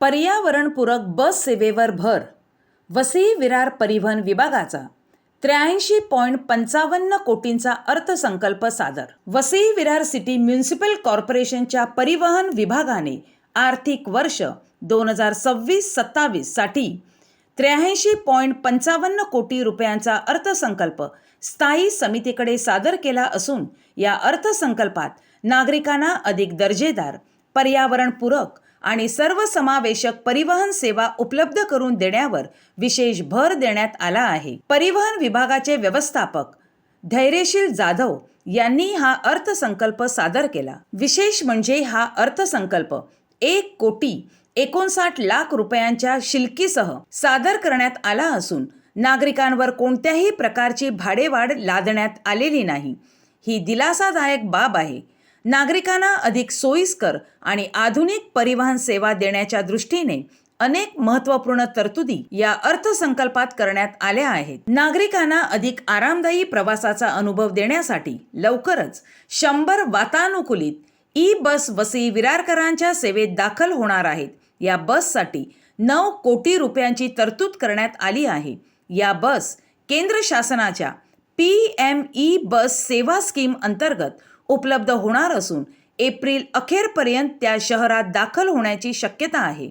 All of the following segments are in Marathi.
पर्यावरणपूरक बस सेवेवर भर. वसई विरार परिवहन विभागाचा 83.55 कोटींचा अर्थसंकल्प सादर. वसई विरार सिटी म्युनिसिपल कॉर्पोरेशनच्या परिवहन विभागाने आर्थिक वर्ष 2026-27 साठी 83.55 कोटी रुपयांचा अर्थसंकल्प स्थायी समितीकडे सादर केला असून या अर्थसंकल्पात नागरिकांना अधिक दर्जेदार, पर्यावरणपूरक आणि सर्वसमावेशक परिवहन सेवा उपलब्ध करून देण्यावर विशेष भर देण्यात आला आहे. परिवहन विभागाचे व्यवस्थापक धैर्यशील जाधव यांनी हा अर्थसंकल्प सादर केला. विशेष म्हणजे हा अर्थसंकल्प 1,59,00,00,000 रुपयांच्या शिल्लकीसह सादर करण्यात आला असून नागरिकांवर कोणत्याही प्रकारची भाडेवाढ लादण्यात आलेली नाही. ही दिलासादायक बाब आहे. नागरिकांना अधिक सोयीस्कर आणि आधुनिक परिवहन सेवा देण्याच्या दृष्टीने अनेक महत्त्वपूर्ण तरतुदी या अर्थसंकल्पात करण्यात आल्या आहेत. नागरिकांना अधिक आरामदायी प्रवासाचा अनुभव देण्यासाठी लवकरच 100 वातानुकूलित ई बस वसई विरारकरांच्या सेवेत दाखल होणार आहेत. या बससाठी 9 कोटी रुपयांची तरतूद करण्यात आली आहे. या बस केंद्र शासनाच्या PME बस सेवा स्कीम अंतर्गत उपलब्ध होणार असून एप्रिल अखेरपर्यंत त्या शहरात दाखल होण्याची शक्यता आहे.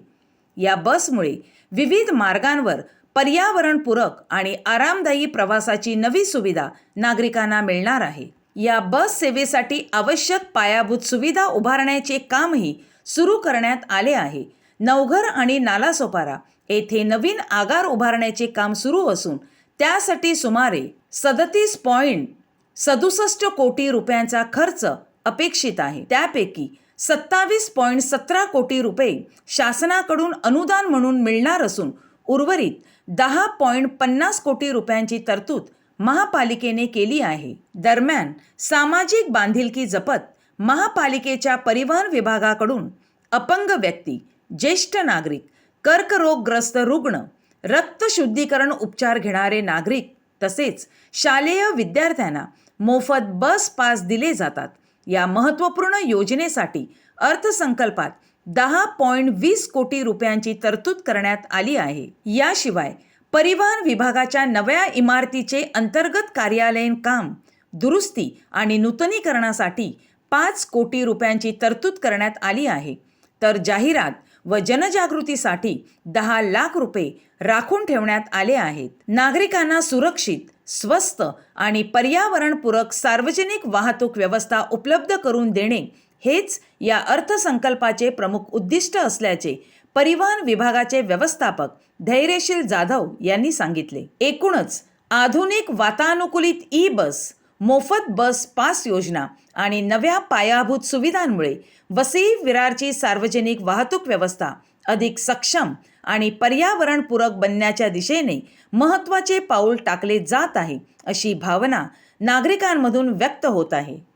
या बसमुळे विविध मार्गांवर पर्यावरणपूरक आणि आरामदायी प्रवासाची नवी सुविधा नागरिकांना मिळणार आहे. या बस सेवेसाठी आवश्यक पायाभूत सुविधा उभारण्याचे कामही सुरू करण्यात आले आहे. नवघर आणि नालासोपारा येथे नवीन आगार उभारण्याचे काम सुरू असून त्यासाठी सुमारे 37.67 कोटी रुपयांचा खर्च अपेक्षित आहे. त्यापैकी 27.17 कोटी रुपये शासनाकडून अनुदान म्हणून मिळणार असून उर्वरित 10.50 कोटी रुपयांची तरतूद महापालिकेने केली आहे. दरम्यान सामाजिक बांधिलकी जपत महापालिकेच्या परिवहन विभागाकडून अपंग व्यक्ती, ज्येष्ठ नागरिक, कर्करोगग्रस्त रुग्ण, रक्त शुद्धीकरण उपचार घेणारे नागरिक तसेच शालेय विद्यार्थ्यांना मोफत बस पास दिले जातात. या महत्त्वपूर्ण योजनेसाठी अर्थसंकल्पात 10.20 कोटी रुपयांची तरतूद करण्यात आली आहे. याशिवाय परिवहन विभागाच्या नव्या इमारतीचे अंतर्गत कार्यालयीन काम, दुरुस्ती आणि नूतनीकरणासाठी 5 कोटी रुपयांची तरतूद करण्यात आली आहे. तर जाहिरात व जनजागृतीसाठी 10 लाख रुपये राखून ठेवण्यात आले आहेत. नागरिकांना सुरक्षित, स्वस्त आणि पर्यावरणपूरक सार्वजनिक वाहतूक व्यवस्था उपलब्ध करून देणे हेच या अर्थसंकल्पाचे प्रमुख उद्दिष्ट असल्याचे परिवहन विभागाचे व्यवस्थापक धैर्यशील जाधव यांनी सांगितले. एकूणच आधुनिक वातानुकूलित ई बस, मोफत बस पास योजना आणि नव्या पायाभूत सुविधांमुळे वसई विरारची सार्वजनिक वाहतूक व्यवस्था अधिक सक्षम आणि पर्यावरणपूरक बनण्याच्या दिशेने महत्त्वाचे पाऊल टाकले जात आहे, अशी भावना नागरिकांमधून व्यक्त होत आहे.